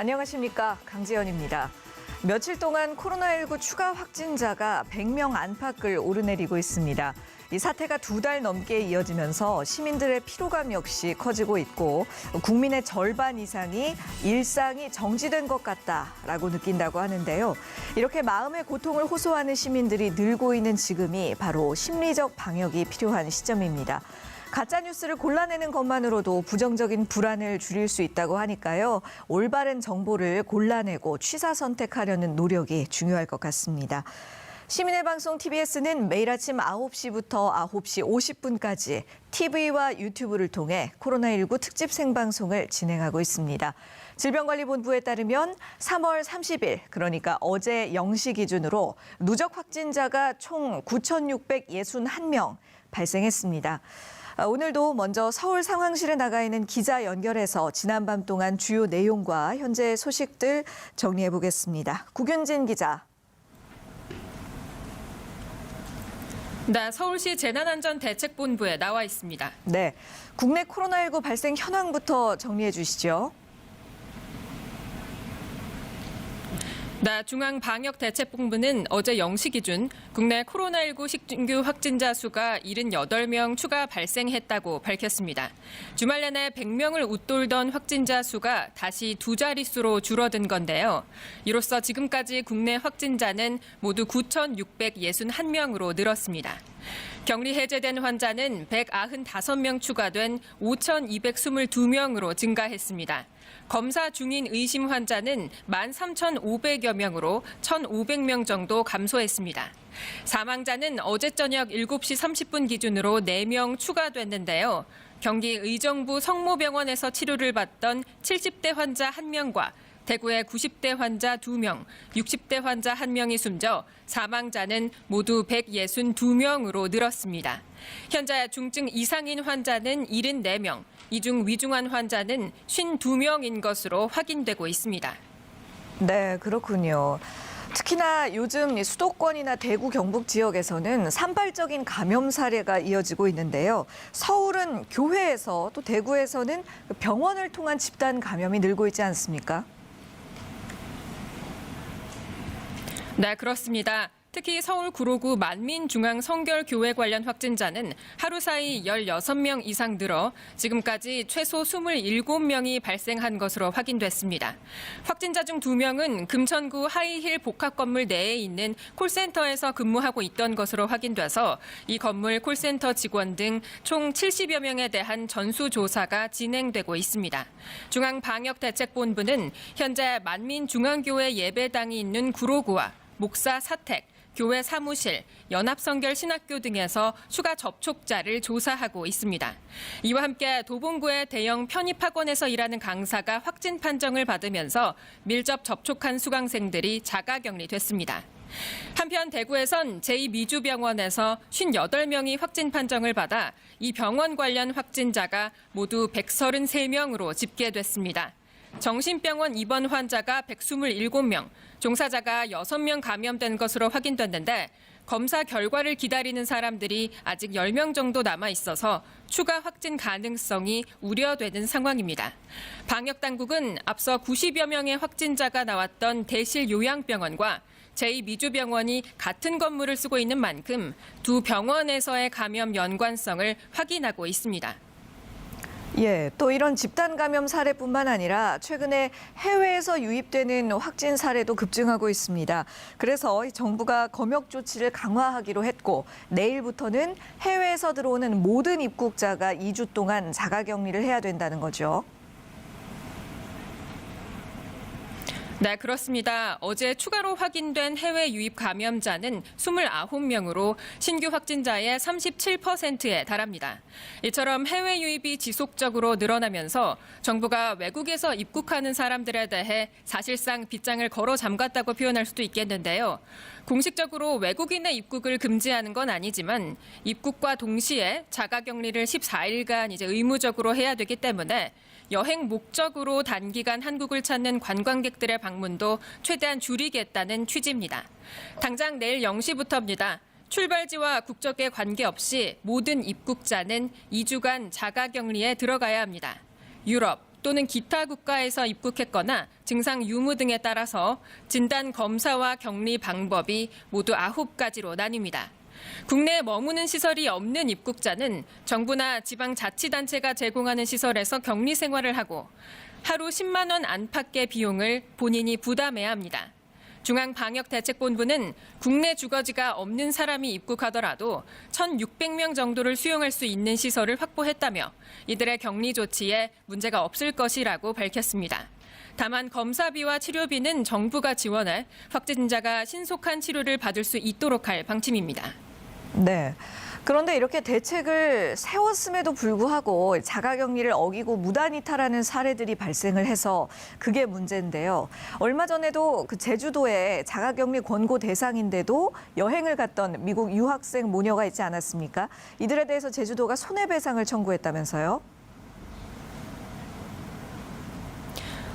안녕하십니까, 강지연입니다. 며칠 동안 코로나19 추가 확진자가 100명 안팎을 오르내리고 있습니다. 이 사태가 2달 넘게 이어지면서 시민들의 피로감 역시 커지고 있고 국민의 절반 이상이 일상이 정지된 것 같다라고 느낀다고 하는데요. 이렇게 마음의 고통을 호소하는 시민들이 늘고 있는 지금이 바로 심리적 방역이 필요한 시점입니다. 가짜뉴스를 골라내는 것만으로도 부정적인 불안을 줄일 수 있다고 하니까요. 올바른 정보를 골라내고 취사 선택하려는 노력이 중요할 것 같습니다. 시민의 방송 TBS는 매일 아침 9시부터 9시 50분까지 TV와 유튜브를 통해 코로나19 특집 생방송을 진행하고 있습니다. 질병관리본부에 따르면 3월 30일, 그러니까 어제 0시 기준으로 누적 확진자가 총 9,661명 발생했습니다. 오늘도 먼저 서울 상황실에 나가 있는 기자 연결해서 지난밤 동안 주요 내용과 현재 소식들 정리해 보겠습니다. 구균진 기자. 네, 서울시 재난안전대책본부에 나와 있습니다. 네, 국내 코로나19 발생 현황부터 정리해 주시죠. 네, 중앙방역대책본부는 어제 0시 기준 국내 코로나19 신규 확진자 수가 78명 추가 발생했다고 밝혔습니다. 주말 내내 100명을 웃돌던 확진자 수가 다시 두 자릿수로 줄어든 건데요. 이로써 지금까지 국내 확진자는 모두 9,661명으로 늘었습니다. 격리 해제된 환자는 195명 추가된 5,222명으로 증가했습니다. 검사 중인 의심 환자는 13,500여 명으로 1,500명 정도 감소했습니다. 사망자는 어제 저녁 7시 30분 기준으로 4명 추가됐는데요. 경기 의정부 성모병원에서 치료를 받던 70대 환자 1명과 대구의 90대 환자 2명, 60대 환자 1명이 숨져 사망자는 모두 162명으로 늘었습니다. 현재 중증 이상인 환자는 74명, 이중 위중한 환자는 52명인 것으로 확인되고 있습니다. 네, 그렇군요. 특히나 요즘 수도권이나 대구, 경북 지역에서는 산발적인 감염 사례가 이어지고 있는데요. 서울은 교회에서 또 대구에서는 병원을 통한 집단 감염이 늘고 있지 않습니까? 네, 그렇습니다. 특히 서울 구로구 만민중앙성결교회 관련 확진자는 하루 사이 16명 이상 늘어 지금까지 최소 27명이 발생한 것으로 확인됐습니다. 확진자 중 2명은 금천구 하이힐 복합건물 내에 있는 콜센터에서 근무하고 있던 것으로 확인돼서 이 건물 콜센터 직원 등 총 70여 명에 대한 전수조사가 진행되고 있습니다. 중앙방역대책본부는 현재 만민중앙교회 예배당이 있는 구로구와 목사 사택, 교회 사무실, 연합성결신학교 등에서 추가 접촉자를 조사하고 있습니다. 이와 함께 도봉구의 대형 편입학원에서 일하는 강사가 확진 판정을 받으면서 밀접 접촉한 수강생들이 자가격리됐습니다. 한편 대구에선 제2미주병원에서 58명이 확진 판정을 받아 이 병원 관련 확진자가 모두 133명으로 집계됐습니다. 정신병원 입원 환자가 127명, 종사자가 6명 감염된 것으로 확인됐는데 검사 결과를 기다리는 사람들이 아직 10명 정도 남아 있어서 추가 확진 가능성이 우려되는 상황입니다. 방역당국은 앞서 90여 명의 확진자가 나왔던 대실요양병원과 제2미주병원이 같은 건물을 쓰고 있는 만큼 두 병원에서의 감염 연관성을 확인하고 있습니다. 예, 또 이런 집단 감염 사례뿐만 아니라 최근에 해외에서 유입되는 확진 사례도 급증하고 있습니다. 그래서 정부가 검역 조치를 강화하기로 했고 내일부터는 해외에서 들어오는 모든 입국자가 2주 동안 자가격리를 해야 된다는 거죠. 네, 그렇습니다. 어제 추가로 확인된 해외 유입 감염자는 29명으로 신규 확진자의 37%에 달합니다. 이처럼 해외 유입이 지속적으로 늘어나면서 정부가 외국에서 입국하는 사람들에 대해 사실상 빗장을 걸어 잠갔다고 표현할 수도 있겠는데요. 공식적으로 외국인의 입국을 금지하는 건 아니지만 입국과 동시에 자가격리를 14일간 의무적으로 해야 되기 때문에 여행 목적으로 단기간 한국을 찾는 관광객들의 방문도 최대한 줄이겠다는 취지입니다. 당장 내일 0시부터입니다. 출발지와 국적에 관계없이 모든 입국자는 2주간 자가격리에 들어가야 합니다. 유럽, 또는 기타 국가에서 입국했거나 증상 유무 등에 따라서 진단 검사와 격리 방법이 모두 9가지로 나뉩니다. 국내에 머무는 시설이 없는 입국자는 정부나 지방자치단체가 제공하는 시설에서 격리 생활을 하고 하루 10만 원 안팎의 비용을 본인이 부담해야 합니다. 중앙방역대책본부는 국내 주거지가 없는 사람이 입국하더라도 1,600명 정도를 수용할 수 있는 시설을 확보했다며 이들의 격리 조치에 문제가 없을 것이라고 밝혔습니다. 다만 검사비와 치료비는 정부가 지원해 확진자가 신속한 치료를 받을 수 있도록 할 방침입니다. 네. 그런데 이렇게 대책을 세웠음에도 불구하고 자가격리를 어기고 무단 이탈하는 사례들이 발생을 해서 그게 문제인데요. 얼마 전에도 그 제주도에 자가격리 권고 대상인데도 여행을 갔던 미국 유학생 모녀가 있지 않았습니까? 이들에 대해서 제주도가 손해배상을 청구했다면서요?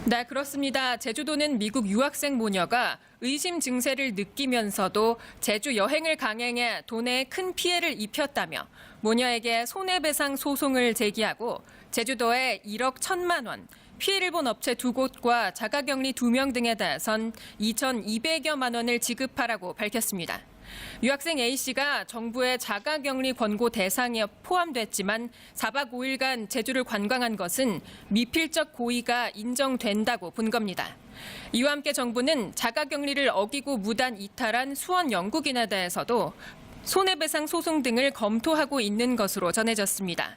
네, 그렇습니다. 제주도는 미국 유학생 모녀가 의심 증세를 느끼면서도 제주 여행을 강행해 돈에 큰 피해를 입혔다며 모녀에게 손해배상 소송을 제기하고 제주도에 1억 1천만 원, 피해를 본 업체 2곳과 자가격리 2명 등에 대해선 2,200여만 원을 지급하라고 밝혔습니다. 유학생 A씨가 정부의 자가격리 권고 대상에 포함됐지만 4박 5일간 제주를 관광한 것은 미필적 고의가 인정된다고 본 겁니다. 이와 함께 정부는 자가격리를 어기고 무단 이탈한 수원 영국인에 대해서도 손해배상 소송 등을 검토하고 있는 것으로 전해졌습니다.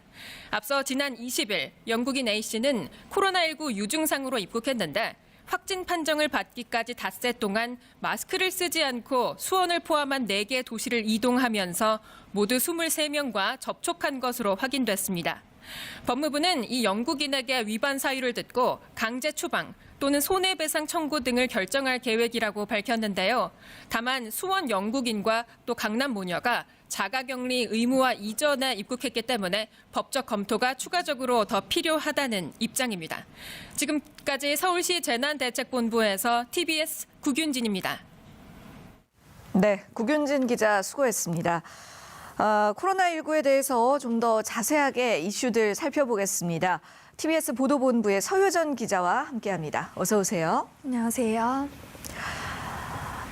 앞서 지난 20일 영국인 A씨는 코로나19 유증상으로 입국했는데 확진 판정을 받기까지 닷새 동안 마스크를 쓰지 않고 수원을 포함한 4개 도시를 이동하면서 모두 23명과 접촉한 것으로 확인됐습니다. 법무부는 이 영국인에게 위반 사유를 듣고 강제 추방 또는 손해배상 청구 등을 결정할 계획이라고 밝혔는데요. 다만 수원 영국인과 또 강남 모녀가 자가격리 의무화 이전에 입국했기 때문에 법적 검토가 추가적으로 더 필요하다는 입장입니다. 지금까지 서울시 재난대책본부에서 TBS 구균진입니다. 네, 구균진 기자 수고했습니다. 코로나19에 대해서 좀 더 자세하게 이슈들 살펴보겠습니다. TBS 보도본부의 서효전 기자와 함께합니다. 어서 오세요. 안녕하세요.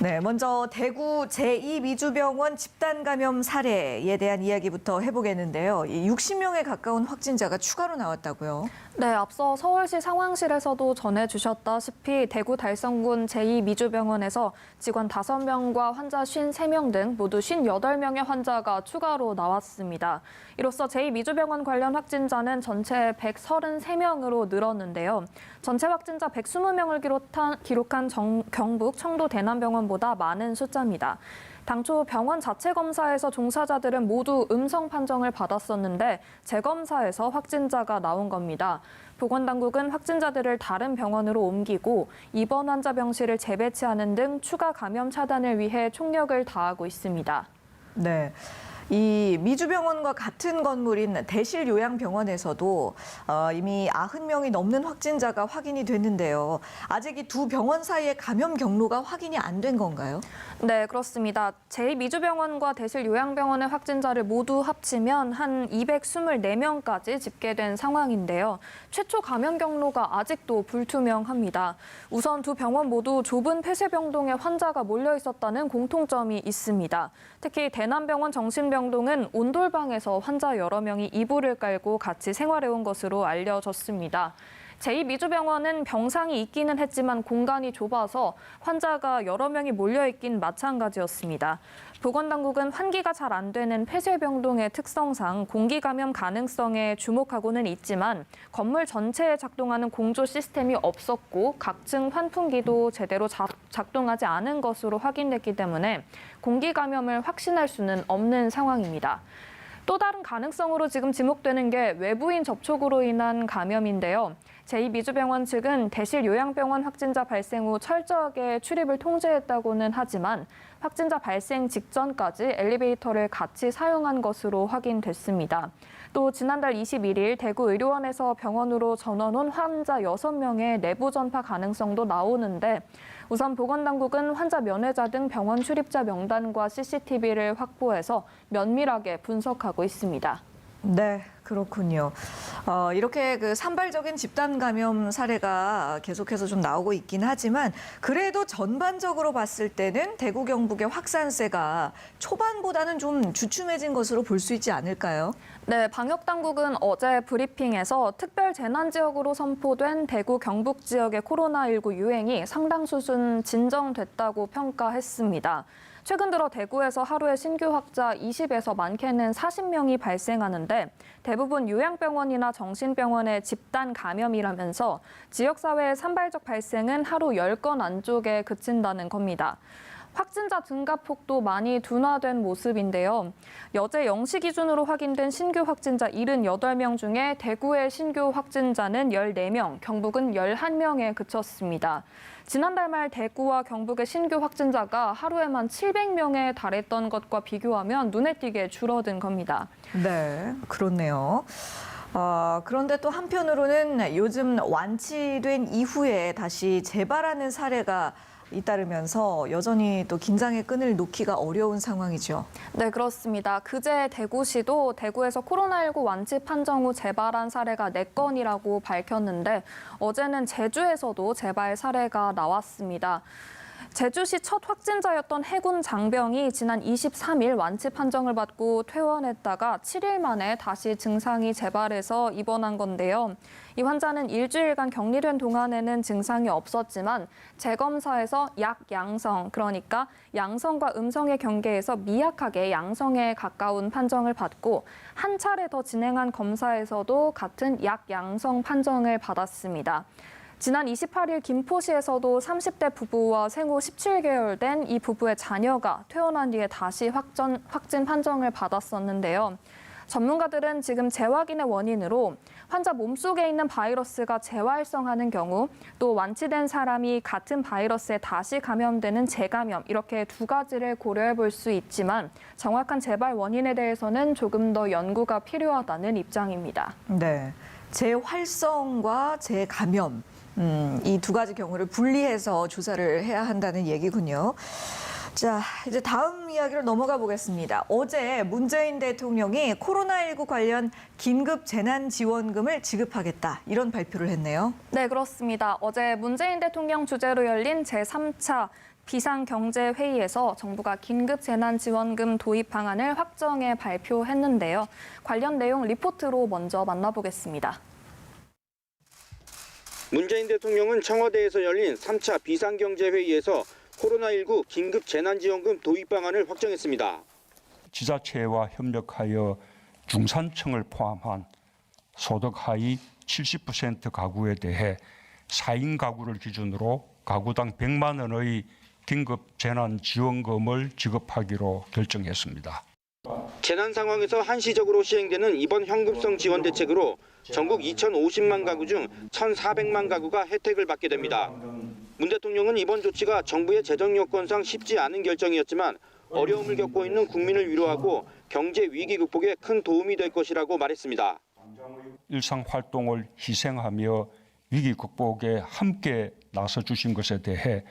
네, 먼저 대구 제2미주병원 집단 감염 사례에 대한 이야기부터 해보겠는데요. 60명에 가까운 확진자가 추가로 나왔다고요? 네, 앞서 서울시 상황실에서도 전해주셨다시피 대구 달성군 제2미주병원에서 직원 5명과 환자 53명 등 모두 58명의 환자가 추가로 나왔습니다. 이로써 제2미주병원 관련 확진자는 전체 133명으로 늘었는데요. 전체 확진자 120명을 기록한 경북 청도 대남병원보다 많은 숫자입니다. 당초 병원 자체 검사에서 종사자들은 모두 음성 판정을 받았었는데 재검사에서 확진자가 나온 겁니다. 보건당국은 확진자들을 다른 병원으로 옮기고 입원 환자 병실을 재배치하는 등 추가 감염 차단을 위해 총력을 다하고 있습니다. 네. 이 미주병원과 같은 건물인 대실요양병원에서도 이미 90명이 넘는 확진자가 확인이 됐는데요. 아직 이 두 병원 사이의 감염 경로가 확인이 안 된 건가요? 네, 그렇습니다. 제2미주병원과 대실요양병원의 확진자를 모두 합치면 한 224명까지 집계된 상황인데요. 최초 감염 경로가 아직도 불투명합니다. 우선 두 병원 모두 좁은 폐쇄병동에 환자가 몰려 있었다는 공통점이 있습니다. 특히 대남병원 정신병동은 온돌방에서 환자 여러 명이 이불을 깔고 같이 생활해온 것으로 알려졌습니다. 제2미주병원은 병상이 있기는 했지만 공간이 좁아서 환자가 여러 명이 몰려있긴 마찬가지였습니다. 보건당국은 환기가 잘 안 되는 폐쇄병동의 특성상 공기 감염 가능성에 주목하고는 있지만 건물 전체에 작동하는 공조 시스템이 없었고 각층 환풍기도 제대로 작동하지 않은 것으로 확인됐기 때문에 공기 감염을 확신할 수는 없는 상황입니다. 또 다른 가능성으로 지금 지목되는 게 외부인 접촉으로 인한 감염인데요. 제2미주병원 측은 대실요양병원 확진자 발생 후 철저하게 출입을 통제했다고는 하지만 확진자 발생 직전까지 엘리베이터를 같이 사용한 것으로 확인됐습니다. 또 지난달 21일 대구의료원에서 병원으로 전원 온 환자 6명의 내부 전파 가능성도 나오는데 우선 보건당국은 환자 면회자 등 병원 출입자 명단과 CCTV를 확보해서 면밀하게 분석하고 있습니다. 네, 그렇군요. 이렇게 그 산발적인 집단 감염 사례가 계속해서 좀 나오고 있긴 하지만 그래도 전반적으로 봤을 때는 대구 경북의 확산세가 초반보다는 좀 주춤해진 것으로 볼 수 있지 않을까요? 네, 방역 당국은 어제 브리핑에서 특별 재난 지역으로 선포된 대구 경북 지역의 코로나19 유행이 상당 수준 진정됐다고 평가했습니다. 최근 들어 대구에서 하루에 신규 확자 20에서 많게는 40명이 발생하는데 대부분 요양병원이나 정신병원의 집단 감염이라면서 지역사회의 산발적 발생은 하루 10건 안쪽에 그친다는 겁니다. 확진자 증가폭도 많이 둔화된 모습인데요. 어제 0시 기준으로 확인된 신규 확진자 78명 중에 대구의 신규 확진자는 14명, 경북은 11명에 그쳤습니다. 지난달 말 대구와 경북의 신규 확진자가 하루에만 700명에 달했던 것과 비교하면 눈에 띄게 줄어든 겁니다. 네, 그렇네요. 그런데 또 한편으로는 요즘 완치된 이후에 다시 재발하는 사례가 잇따르면서 여전히 또 긴장의 끈을 놓기가 어려운 상황이죠. 네, 그렇습니다. 그제 대구시도 대구에서 코로나19 완치 판정 후 재발한 사례가 4건이라고 밝혔는데 어제는 제주에서도 재발 사례가 나왔습니다. 제주시 첫 확진자였던 해군 장병이 지난 23일 완치 판정을 받고 퇴원했다가 7일 만에 다시 증상이 재발해서 입원한 건데요. 이 환자는 일주일간 격리된 동안에는 증상이 없었지만 재검사에서 약양성, 그러니까 양성과 음성의 경계에서 미약하게 양성에 가까운 판정을 받고 한 차례 더 진행한 검사에서도 같은 약양성 판정을 받았습니다. 지난 28일 김포시에서도 30대 부부와 생후 17개월 된 이 부부의 자녀가 퇴원한 뒤에 다시 확진 판정을 받았었는데요. 전문가들은 지금 재확인의 원인으로 환자 몸속에 있는 바이러스가 재활성하는 경우 또 완치된 사람이 같은 바이러스에 다시 감염되는 재감염 이렇게 두 가지를 고려해 볼 수 있지만 정확한 재발 원인에 대해서는 조금 더 연구가 필요하다는 입장입니다. 네, 재활성과 재감염. 이 두 가지 경우를 분리해서 조사를 해야 한다는 얘기군요. 자, 이제 다음 이야기로 넘어가 보겠습니다. 어제 문재인 대통령이 코로나19 관련 긴급 재난지원금을 지급하겠다, 이런 발표를 했네요. 네, 그렇습니다. 어제 문재인 대통령 주재로 열린 제3차 비상경제회의에서 정부가 긴급 재난지원금 도입 방안을 확정해 발표했는데요. 관련 내용 리포트로 먼저 만나보겠습니다. 문재인 대통령은 청와대에서 열린 3차 비상경제회의에서 코로나19 긴급 재난지원금 도입 방안을 확정했습니다. 지자체와 협력하여 중산층을 포함한 소득 하위 70% 가구에 대해 4인 가구를 기준으로 가구당 100만 원의 긴급 재난지원금을 지급하기로 결정했습니다. 재난 상황에서 한시적으로 시행되는 이번 현금성 지원 대책으로 전국 2,050만 가구 중 1,400만 가구가 혜택을 받게 됩니다. 문 대통령은 이번 조치가 정부의 재정 여건상 쉽지 않은 결정이었지만 어려움을 겪고 있는 국민을 위로하고 경제 위기 극복에 큰 도움이 될 것이라고 말했습니다. 일상 활동을 희생하며 위기 극복에 함께 나서 주신 것에 대해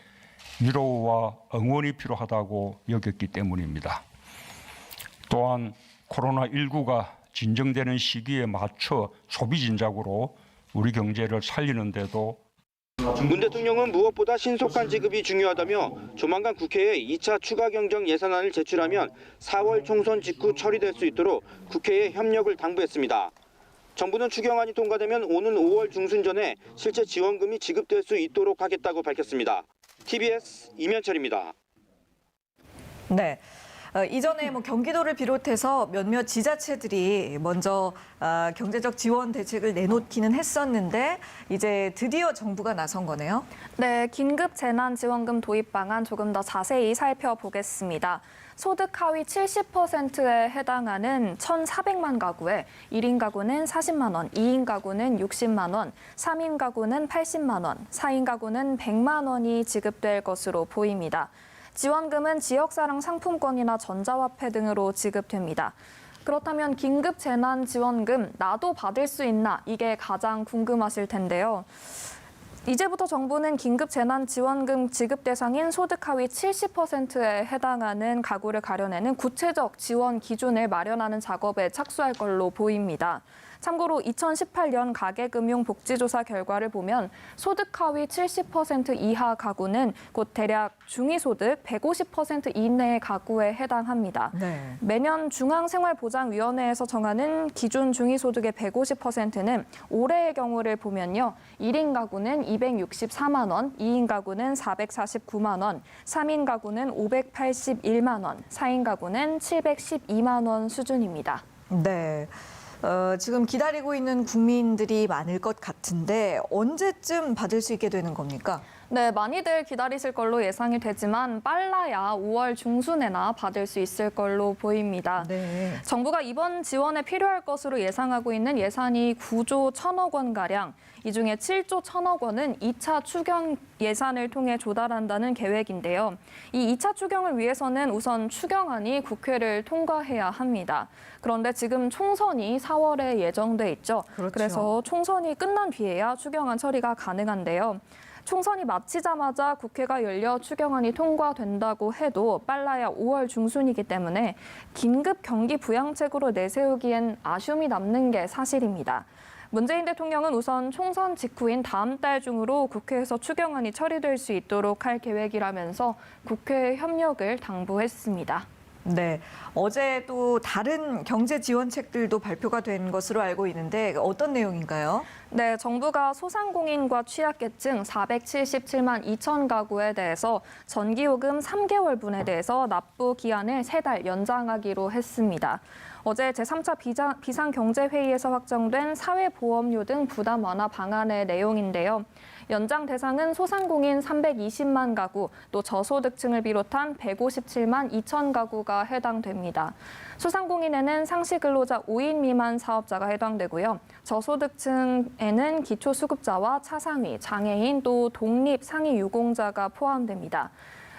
위로와 응원이 필요하다고 여겼기 때문입니다. 또한 코로나19가 진정되는 시기에 맞춰 소비 진작으로 우리 경제를 살리는 데도 문 대통령은 무엇보다 신속한 지급이 중요하다며 조만간 국회에 2차 추가 경정 예산안을 제출하면 4월 총선 직후 처리될 수 있도록 국회에 협력을 당부했습니다. 정부는 추경안이 통과되면 오는 5월 중순 전에 실제 지원금이 지급될 수 있도록 하겠다고 밝혔습니다. TBS 이면철입니다. 네. 이전에 경기도를 비롯해서 몇몇 지자체들이 먼저 경제적 지원 대책을 내놓기는 했었는데 이제 드디어 정부가 나선 거네요. 네, 긴급 재난지원금 도입 방안 조금 더 자세히 살펴보겠습니다. 소득 하위 70%에 해당하는 1,400만 가구에 1인 가구는 40만 원, 2인 가구는 60만 원, 3인 가구는 80만 원, 4인 가구는 100만 원이 지급될 것으로 보입니다. 지원금은 지역사랑 상품권이나 전자화폐 등으로 지급됩니다. 그렇다면 긴급 재난지원금 나도 받을 수 있나? 이게 가장 궁금하실 텐데요. 이제부터 정부는 긴급 재난지원금 지급 대상인 소득 하위 70%에 해당하는 가구를 가려내는 구체적 지원 기준을 마련하는 작업에 착수할 걸로 보입니다. 참고로 2018년 가계금융복지조사 결과를 보면 소득 하위 70% 이하 가구는 곧 대략 중위소득 150% 이내의 가구에 해당합니다. 네. 매년 중앙생활보장위원회에서 정하는 기준 중위소득의 150%는 올해의 경우를 보면요. 1인 가구는 264만 원, 2인 가구는 449만 원, 3인 가구는 581만 원, 4인 가구는 712만 원 수준입니다. 네. 지금 기다리고 있는 국민들이 많을 것 같은데 언제쯤 받을 수 있게 되는 겁니까? 네, 많이들 기다리실 걸로 예상이 되지만 빨라야 5월 중순에나 받을 수 있을 걸로 보입니다. 네. 정부가 이번 지원에 필요할 것으로 예상하고 있는 예산이 9조 1천억 원가량, 이 중에 7조 1천억 원은 2차 추경 예산을 통해 조달한다는 계획인데요. 이 2차 추경을 위해서는 우선 추경안이 국회를 통과해야 합니다. 그런데 지금 총선이 4월에 예정돼 있죠. 그렇죠. 그래서 총선이 끝난 뒤에야 추경안 처리가 가능한데요. 총선이 마치자마자 국회가 열려 추경안이 통과된다고 해도 빨라야 5월 중순이기 때문에 긴급 경기 부양책으로 내세우기엔 아쉬움이 남는 게 사실입니다. 문재인 대통령은 우선 총선 직후인 다음 달 중으로 국회에서 추경안이 처리될 수 있도록 할 계획이라면서 국회의 협력을 당부했습니다. 네. 어제 또 다른 경제 지원책들도 발표가 된 것으로 알고 있는데 어떤 내용인가요? 네, 정부가 소상공인과 취약계층 477만 2천 가구에 대해서 전기요금 3개월분에 대해서 납부 기한을 3달 연장하기로 했습니다. 어제 제3차 비상경제회의에서 확정된 사회보험료 등 부담 완화 방안의 내용인데요. 연장 대상은 소상공인 320만 가구, 또 저소득층을 비롯한 157만 2천 가구가 해당됩니다. 소상공인에는 상시근로자 5인 미만 사업자가 해당되고요. 저소득층에는 기초수급자와 차상위, 장애인, 또 독립상위유공자가 포함됩니다.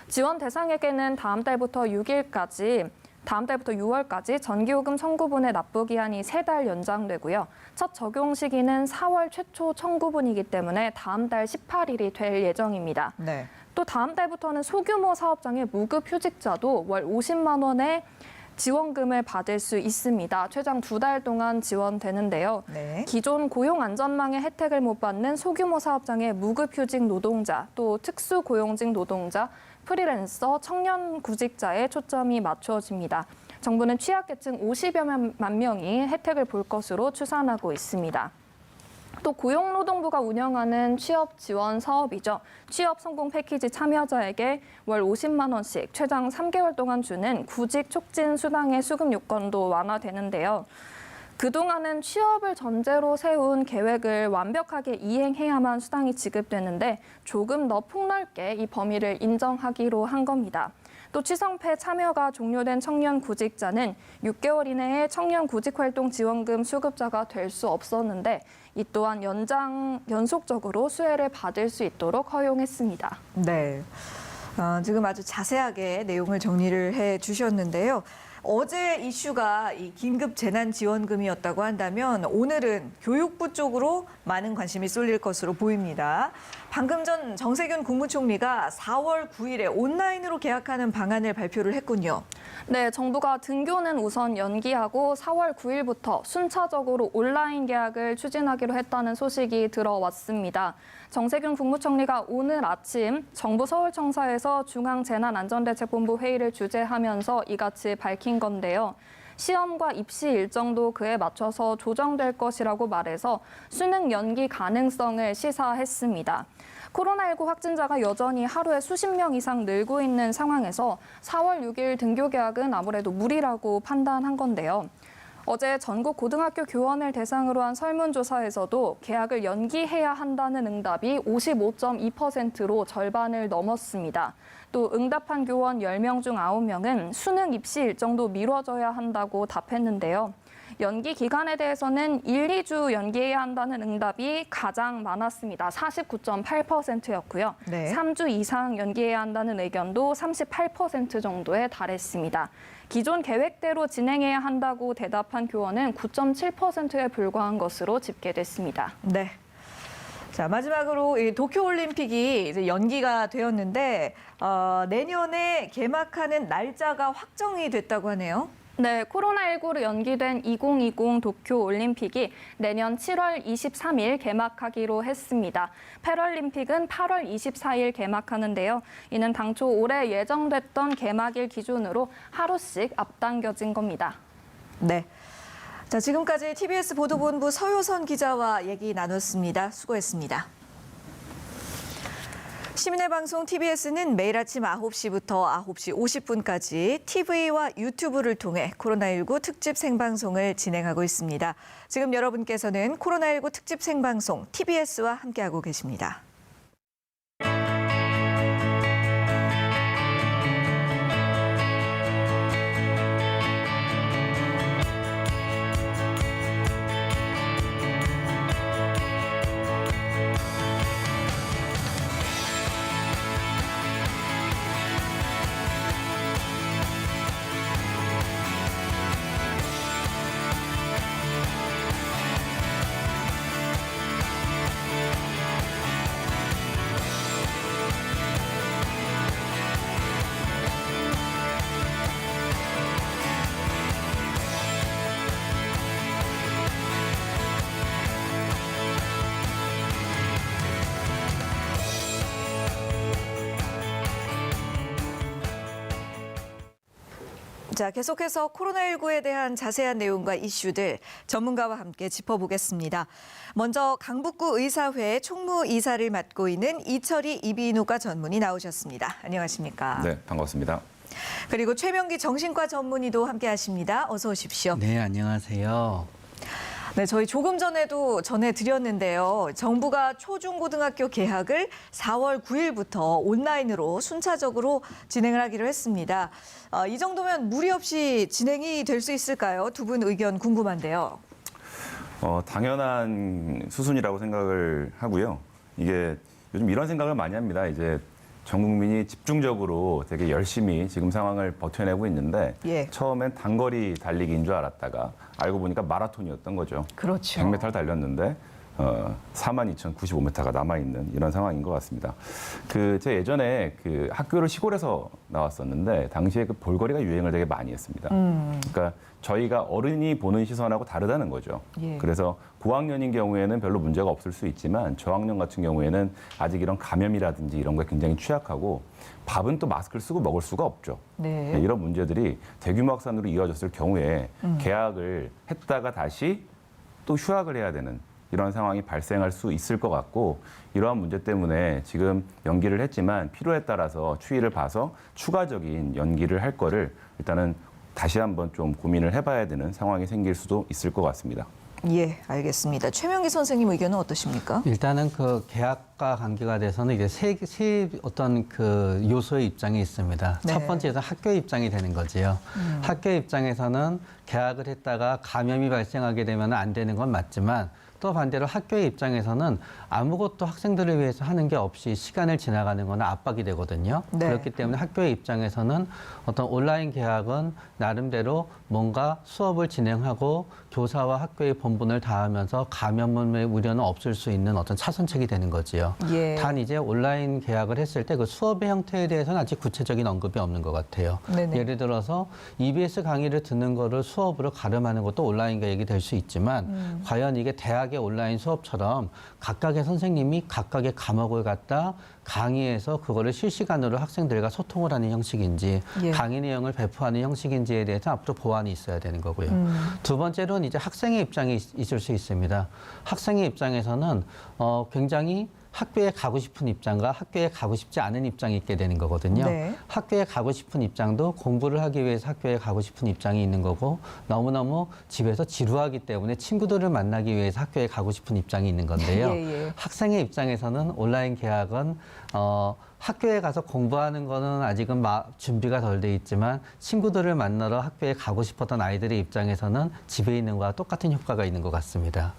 지원 대상에게는 다음 달부터 6월까지 전기요금 청구분의 납부 기한이 3달 연장되고요. 첫 적용 시기는 4월 최초 청구분이기 때문에 다음 달 18일이 될 예정입니다. 네. 또 다음 달부터는 소규모 사업장의 무급 휴직자도 월 50만 원의 지원금을 받을 수 있습니다. 최장 2달 동안 지원되는데요. 네. 기존 고용안전망의 혜택을 못 받는 소규모 사업장의 무급휴직 노동자, 또 특수고용직 노동자, 프리랜서, 청년 구직자에 초점이 맞춰집니다. 정부는 취약계층 50여만 명이 혜택을 볼 것으로 추산하고 있습니다. 또 고용노동부가 운영하는 취업 지원 사업이죠. 취업 성공 패키지 참여자에게 월 50만 원씩 최장 3개월 동안 주는 구직 촉진 수당의 수급 요건도 완화되는데요. 그동안은 취업을 전제로 세운 계획을 완벽하게 이행해야만 수당이 지급되는데 조금 더 폭넓게 이 범위를 인정하기로 한 겁니다. 또 취성패 참여가 종료된 청년 구직자는 6개월 이내에 청년 구직활동 지원금 수급자가 될 수 없었는데 이 또한 연속적으로 수혜를 받을 수 있도록 허용했습니다. 네. 지금 아주 자세하게 내용을 정리를 해 주셨는데요. 어제 이슈가 이 긴급 재난지원금이었다고 한다면 오늘은 교육부 쪽으로 많은 관심이 쏠릴 것으로 보입니다. 방금 전 정세균 국무총리가 4월 9일에 온라인으로 계약하는 방안을 발표를 했군요. 네, 정부가 등교는 우선 연기하고 4월 9일부터 순차적으로 온라인 계약을 추진하기로 했다는 소식이 들어왔습니다. 정세균 국무총리가 오늘 아침 정부 서울청사에서 중앙재난안전대책본부 회의를 주재하면서 이같이 밝힌 건데요. 시험과 입시 일정도 그에 맞춰서 조정될 것이라고 말해서 수능 연기 가능성을 시사했습니다. 코로나19 확진자가 여전히 하루에 수십 명 이상 늘고 있는 상황에서 4월 6일 등교 계약은 아무래도 무리라고 판단한 건데요. 어제 전국 고등학교 교원을 대상으로 한 설문조사에서도 계약을 연기해야 한다는 응답이 55.2%로 절반을 넘었습니다. 또 응답한 교원 10명 중 9명은 수능 입시 일정도 미뤄져야 한다고 답했는데요. 연기 기간에 대해서는 1, 2주 연기해야 한다는 응답이 가장 많았습니다. 49.8%였고요. 네. 3주 이상 연기해야 한다는 의견도 38% 정도에 달했습니다. 기존 계획대로 진행해야 한다고 대답한 교원은 9.7%에 불과한 것으로 집계됐습니다. 네. 자, 마지막으로 이 도쿄올림픽이 이제 연기가 되었는데 내년에 개막하는 날짜가 확정이 됐다고 하네요. 네, 코로나19로 연기된 2020 도쿄올림픽이 내년 7월 23일 개막하기로 했습니다. 패럴림픽은 8월 24일 개막하는데요. 이는 당초 올해 예정됐던 개막일 기준으로 하루씩 앞당겨진 겁니다. 네. 자, 지금까지 TBS 보도본부 서효선 기자와 얘기 나눴습니다. 수고했습니다. 시민의 방송 TBS는 매일 아침 9시부터 9시 50분까지 TV와 유튜브를 통해 코로나19 특집 생방송을 진행하고 있습니다. 지금 여러분께서는 코로나19 특집 생방송 TBS와 함께하고 계십니다. 자, 계속해서 코로나19에 대한 자세한 내용과 이슈들 전문가와 함께 짚어보겠습니다. 먼저 강북구 의사회 총무이사를 맡고 있는 이철희 이비인후과 전문의 나오셨습니다. 안녕하십니까? 네, 반갑습니다. 그리고 최명기 정신과 전문의도 함께하십니다. 어서 오십시오. 네, 안녕하세요. 네, 저희 조금 전에도 전해드렸는데요. 정부가 초중고등학교 개학을 4월 9일부터 온라인으로 순차적으로 진행을 하기로 했습니다. 이 정도면 무리 없이 진행이 될 수 있을까요? 두 분 의견 궁금한데요. 당연한 수순이라고 생각을 하고요. 이게 요즘 이런 생각을 많이 합니다. 이제 전 국민이 집중적으로 되게 열심히 지금 상황을 버텨내고 있는데 예. 처음엔 단거리 달리기인 줄 알았다가 알고 보니까 마라톤이었던 거죠. 그렇죠. 100m 달렸는데 42,095m가 남아있는 이런 상황인 것 같습니다. 제가 예전에 학교를 시골에서 나왔었는데 당시에 그 볼거리가 유행을 되게 많이 했습니다. 그러니까 저희가 어른이 보는 시선하고 다르다는 거죠. 예. 그래서 고학년인 경우에는 별로 문제가 없을 수 있지만 저학년 같은 경우에는 아직 이런 감염이라든지 이런 거에 굉장히 취약하고 밥은 또 마스크를 쓰고 먹을 수가 없죠. 네. 이런 문제들이 대규모 확산으로 이어졌을 경우에 개학을 했다가 다시 또 휴학을 해야 되는 이런 상황이 발생할 수 있을 것 같고 이러한 문제 때문에 지금 연기를 했지만 필요에 따라서 추이를 봐서 추가적인 연기를 할 거를 일단은 다시 한번 좀 고민을 해봐야 되는 상황이 생길 수도 있을 것 같습니다. 예, 알겠습니다. 최명기 선생님 의견은 어떠십니까? 일단은 그 계약과 관계가 돼서는 이제 세 어떤 그 요소의 입장이 있습니다. 네. 첫 번째는 학교의 입장이 되는 거지요. 학교 입장에서는 계약을 했다가 감염이 발생하게 되면 안 되는 건 맞지만 또 반대로 학교의 입장에서는 아무것도 학생들을 위해서 하는 게 없이 시간을 지나가는 건 압박이 되거든요. 네. 그렇기 때문에 학교의 입장에서는 어떤 온라인 개학은 나름대로 뭔가 수업을 진행하고 교사와 학교의 본분을 다하면서 감염의 우려는 없을 수 있는 어떤 차선책이 되는 거지요. 예. 단 이제 온라인 개학을 했을 때 그 수업의 형태에 대해서는 아직 구체적인 언급이 없는 것 같아요. 네네. 예를 들어서 EBS 강의를 듣는 거를 수업으로 가름하는 것도 온라인 개혁이 될 수 있지만 과연 이게 대학의 온라인 수업처럼 각각의 선생님이 각각의 과목을 갖다 강의해서 그거를 실시간으로 학생들과 소통을 하는 형식인지 예. 강의 내용을 배포하는 형식인지에 대해서 앞으로 보완이 있어야 되는 거고요. 두 번째로는 이제 학생의 입장이 있을 수 있습니다. 학생의 입장에서는 굉장히 학교에 가고 싶은 입장과 학교에 가고 싶지 않은 입장이 있게 되는 거거든요. 네. 학교에 가고 싶은 입장도 공부를 하기 위해서 학교에 가고 싶은 입장이 있는 거고 너무너무 집에서 지루하기 때문에 친구들을 만나기 위해서 학교에 가고 싶은 입장이 있는 건데요. 예, 예. 학생의 입장에서는 온라인 개학은 학교에 가서 공부하는 거는 아직은 준비가 덜 돼 있지만 친구들을 만나러 학교에 가고 싶었던 아이들의 입장에서는 집에 있는 거와 똑같은 효과가 있는 것 같습니다.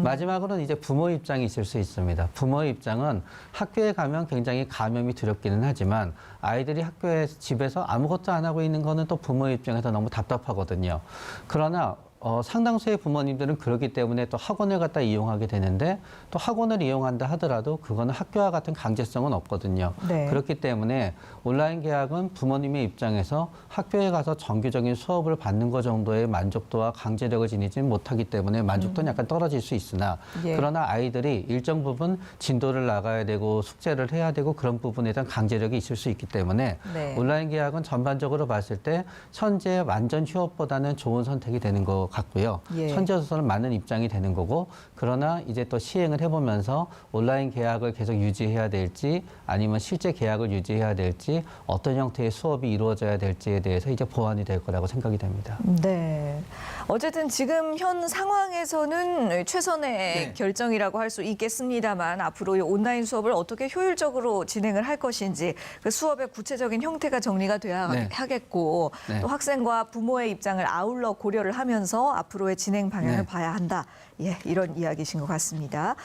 마지막으로는 이제 부모 입장이 있을 수 있습니다. 부모의 입장은 학교에 가면 굉장히 감염이 두렵기는 하지만 아이들이 학교에 집에서 아무것도 안 하고 있는 거는 또 부모의 입장에서 너무 답답하거든요. 그러나 상당수의 부모님들은 그렇기 때문에 또 학원을 갖다 이용하게 되는데 또 학원을 이용한다 하더라도 그거는 학교와 같은 강제성은 없거든요. 네. 그렇기 때문에 온라인 계약은 부모님의 입장에서 학교에 가서 정규적인 수업을 받는 것 정도의 만족도와 강제력을 지니지는 못하기 때문에 만족도는 약간 떨어질 수 있으나 예. 그러나 아이들이 일정 부분 진도를 나가야 되고 숙제를 해야 되고 그런 부분에 대한 강제력이 있을 수 있기 때문에 네. 온라인 계약은 전반적으로 봤을 때 현재 완전 휴업보다는 좋은 선택이 되는 것 같고요. 예. 현재로서는 맞는 입장이 되는 거고 그러나 이제 또 시행을 해보면서 온라인 계약을 계속 유지해야 될지 아니면 실제 계약을 유지해야 될지 어떤 형태의 수업이 이루어져야 될지에 대해서 이제 보완이 될 거라고 생각이 됩니다. 네. 어쨌든 지금 현 상황에서는 최선의 결정이라고 할 수 있겠습니다만 앞으로 이 온라인 수업을 어떻게 효율적으로 진행을 할 것인지 그 수업의 구체적인 형태가 정리가 돼야 네. 하겠고 네. 또 학생과 부모의 입장을 아울러 고려를 하면서 앞으로의 진행 방향을 네. 봐야 한다. 예, 이런 이야기신 것 같습니다.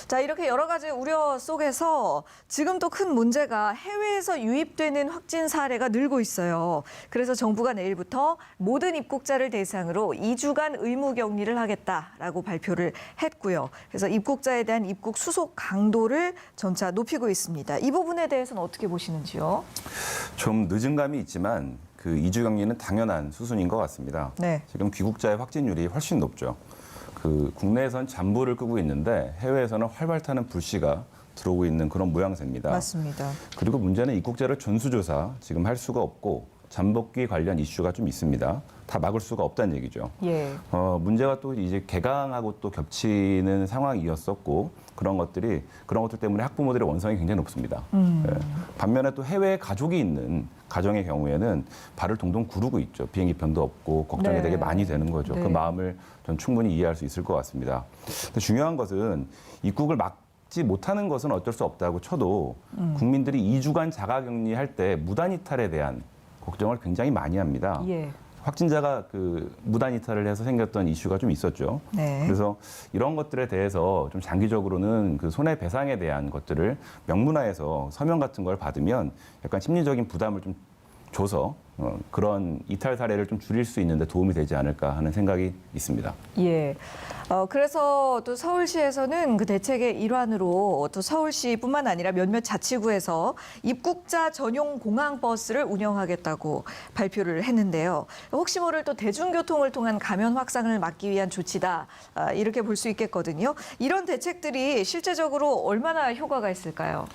자, 이렇게 여러 가지 우려 속에서 지금 또 큰 문제가 해외에서 유입되는 확진 사례가 늘고 있어요. 그래서 정부가 내일부터 모든 입국자를 대상으로 2주간 의무 격리를 하겠다라고 발표를 했고요. 그래서 입국자에 대한 입국 수속 강도를 점차 높이고 있습니다. 이 부분에 대해서는 어떻게 보시는지요? 좀 늦은 감이 있지만 그 2주 격리는 당연한 수순인 것 같습니다. 네. 지금 귀국자의 확진율이 훨씬 높죠. 그 국내에선 잠불을 끄고 있는데 해외에서는 활발 타는 불씨가 들어오고 있는 그런 모양새입니다. 맞습니다. 그리고 문제는 입국자를 전수조사 지금 할 수가 없고 잠복기 관련 이슈가 좀 있습니다. 다 막을 수가 없다는 얘기죠. 예. 문제가 또 이제 개강하고 또 겹치는 상황이었었고 그런 것들 때문에 학부모들의 원성이 굉장히 높습니다. 예. 반면에 또 해외에 가족이 있는 가정의 경우에는 발을 동동 구르고 있죠. 비행기 편도 없고 걱정이 네. 되게 많이 되는 거죠. 네. 그 마음을 전 충분히 이해할 수 있을 것 같습니다. 근데 중요한 것은 입국을 막지 못하는 것은 어쩔 수 없다고 쳐도 국민들이 2주간 자가격리할 때 무단 이탈에 대한 걱정을 굉장히 많이 합니다. 예. 확진자가 그 무단 이탈을 해서 생겼던 이슈가 좀 있었죠. 네. 그래서 이런 것들에 대해서 좀 장기적으로는 그 손해배상에 대한 것들을 명문화해서 서명 같은 걸 받으면 약간 심리적인 부담을 좀 줘서 그런 이탈 사례를 좀 줄일 수 있는 데 도움이 되지 않을까 하는 생각이 있습니다. 예. 그래서 또 서울시에서는 그 대책의 일환으로 또 서울시뿐만 아니라 몇몇 자치구에서 입국자 전용 공항버스를 운영하겠다고 발표를 했는데요. 혹시 모를 또 대중교통을 통한 감염 확산을 막기 위한 조치다. 이렇게 볼 수 있겠거든요. 이런 대책들이 실제적으로 얼마나 효과가 있을까요?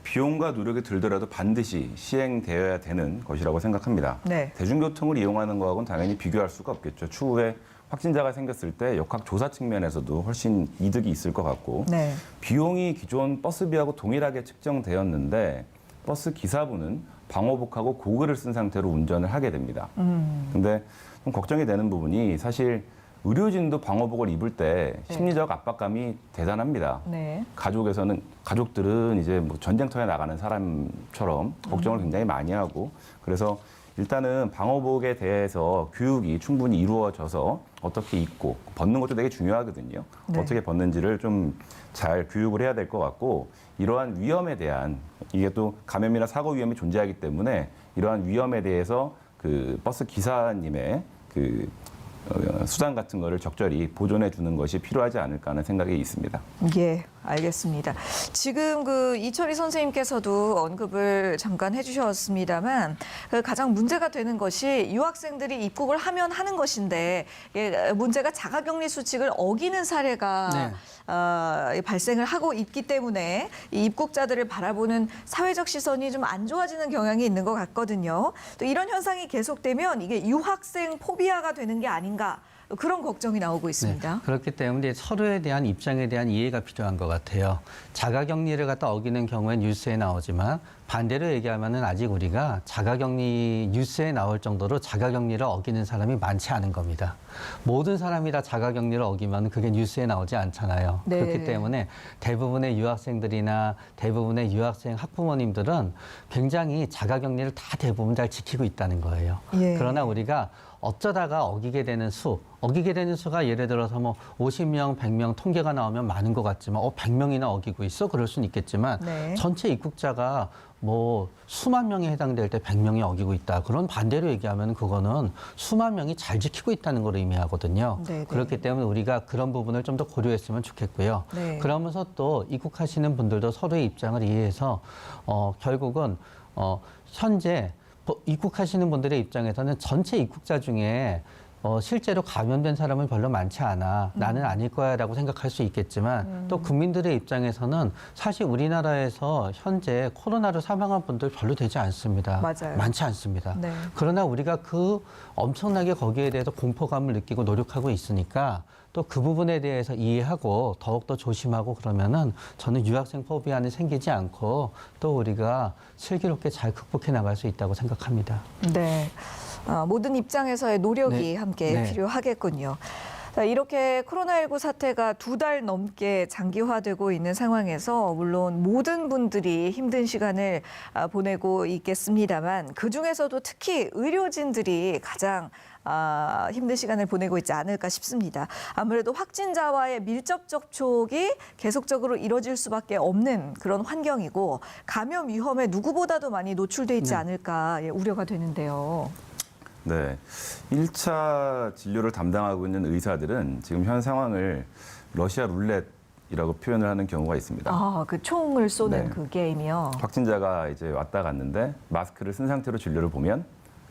비용과 노력이 들더라도 반드시 시행되어야 되는 것이라고 생각합니다. 네. 대중교통을 이용하는 거하고는 당연히 비교할 수가 없겠죠. 추후에 확진자가 생겼을 때 역학조사 측면에서도 훨씬 이득이 있을 것 같고 네. 비용이 기존 버스비하고 동일하게 측정되었는데 버스 기사분은 방호복하고 고글을 쓴 상태로 운전을 하게 됩니다. 근데 좀 걱정이 되는 부분이 사실 의료진도 방호복을 입을 때 심리적 압박감이 대단합니다. 네. 가족들은 이제 뭐 전쟁터에 나가는 사람처럼 걱정을 굉장히 많이 하고 그래서 일단은 방호복에 대해서 교육이 충분히 이루어져서 어떻게 입고 벗는 것도 되게 중요하거든요. 네. 어떻게 벗는지를 좀 잘 교육을 해야 될 것 같고 이러한 위험에 대한 이게 또 감염이나 사고 위험이 존재하기 때문에 이러한 위험에 대해서 그 버스 기사님의 그 수당 같은 거를 적절히 보존해 주는 것이 필요하지 않을까 하는 생각이 있습니다. 예, 알겠습니다. 지금 그 이철희 선생님께서도 언급을 잠깐 해주셨습니다만 가장 문제가 되는 것이 유학생들이 입국을 하면 하는 것인데 문제가 자가격리 수칙을 어기는 사례가 발생을 하고 있기 때문에 이 입국자들을 바라보는 사회적 시선이 좀 안 좋아지는 경향이 있는 것 같거든요. 또 이런 현상이 계속되면 이게 유학생 포비아가 되는 게 아닌가 그런 걱정이 나오고 있습니다. 네, 그렇기 때문에 서로에 대한 입장에 대한 이해가 필요한 것 같아요. 자가격리를 갖다 어기는 경우엔 뉴스에 나오지만 반대로 얘기하면은 아직 우리가 자가격리 뉴스에 나올 정도로 자가격리를 어기는 사람이 많지 않은 겁니다. 모든 사람이 다 자가격리를 어기면 그게 뉴스에 나오지 않잖아요. 네. 그렇기 때문에 대부분의 유학생들이나 대부분의 유학생 학부모님들은 굉장히 자가격리를 다 대부분 잘 지키고 있다는 거예요. 예. 그러나 우리가 어쩌다가 어기게 되는 수가 예를 들어서 뭐 50명, 100명 통계가 나오면 많은 것 같지만 100명이나 어기고 있어? 그럴 수는 있겠지만 네. 전체 입국자가 뭐 수만 명에 해당될 때 100명이 어기고 있다. 그런 반대로 얘기하면 그거는 수만 명이 잘 지키고 있다는 걸 의미하거든요. 네네. 그렇기 때문에 우리가 그런 부분을 좀 더 고려했으면 좋겠고요. 네. 그러면서 또 입국하시는 분들도 서로의 입장을 이해해서 결국은 현재 입국하시는 분들의 입장에서는 전체 입국자 중에 실제로 감염된 사람은 별로 많지 않아. 나는 아닐 거야라고 생각할 수 있겠지만 또 국민들의 입장에서는 사실 우리나라에서 현재 코로나로 사망한 분들 별로 되지 않습니다. 맞아요. 많지 않습니다. 네. 그러나 우리가 그 엄청나게 거기에 대해서 공포감을 느끼고 노력하고 있으니까 또 그 부분에 대해서 이해하고 더욱더 조심하고 그러면은 저는 유학생 포비아는 생기지 않고 또 우리가 슬기롭게 잘 극복해 나갈 수 있다고 생각합니다. 네. 모든 입장에서의 노력이 네. 함께 네. 필요하겠군요. 자, 이렇게 코로나19 사태가 2달 넘게 장기화되고 있는 상황에서 물론 모든 분들이 힘든 시간을 보내고 있겠습니다만 그중에서도 특히 의료진들이 가장 힘든 시간을 보내고 있지 않을까 싶습니다. 아무래도 확진자와의 밀접 접촉이 계속적으로 이뤄질 수밖에 없는 그런 환경이고 감염 위험에 누구보다도 많이 노출돼 있지 않을까 우려가 되는데요. 네. 1차 진료를 담당하고 있는 의사들은 지금 현 상황을 러시아 룰렛이라고 표현을 하는 경우가 있습니다. 그 총을 쏘는 네. 그 게임이요. 확진자가 이제 왔다 갔는데 마스크를 쓴 상태로 진료를 보면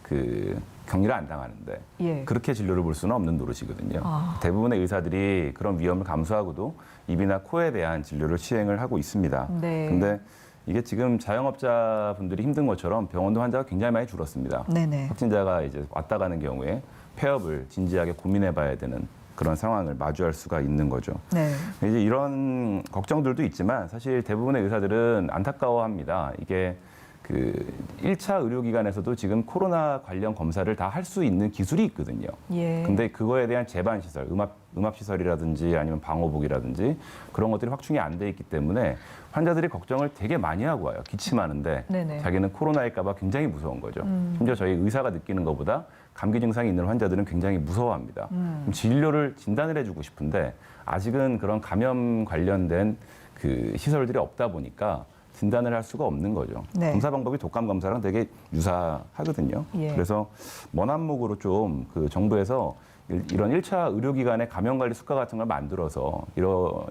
그 격리를 안 당하는데 예. 그렇게 진료를 볼 수는 없는 노릇이거든요. 대부분의 의사들이 그런 위험을 감수하고도 입이나 코에 대한 진료를 시행을 하고 있습니다. 네. 근데 이게 지금 자영업자분들이 힘든 것처럼 병원도 환자가 굉장히 많이 줄었습니다. 네네. 확진자가 이제 왔다 가는 경우에 폐업을 진지하게 고민해 봐야 되는 그런 상황을 마주할 수가 있는 거죠. 네. 이제 이런 걱정들도 있지만 사실 대부분의 의사들은 안타까워합니다. 이게 그 1차 의료기관에서도 지금 코로나 관련 검사를 다 할 수 있는 기술이 있거든요. 예. 근데 그거에 대한 제반 시설, 음압 시설이라든지 아니면 방호복이라든지 그런 것들이 확충이 안 돼 있기 때문에 환자들이 걱정을 되게 많이 하고 와요. 기침하는데 네네. 자기는 코로나일까 봐 굉장히 무서운 거죠. 심지어 저희 의사가 느끼는 것보다 감기 증상이 있는 환자들은 굉장히 무서워합니다. 그럼 진료를 진단을 해주고 싶은데 아직은 그런 감염 관련된 그 시설들이 없다 보니까 진단을 할 수가 없는 거죠. 네. 검사 방법이 독감 검사랑 되게 유사하거든요. 예. 그래서 먼 안목으로 좀 그 정부에서 이런 1차 의료기관의 감염관리 수가 같은 걸 만들어서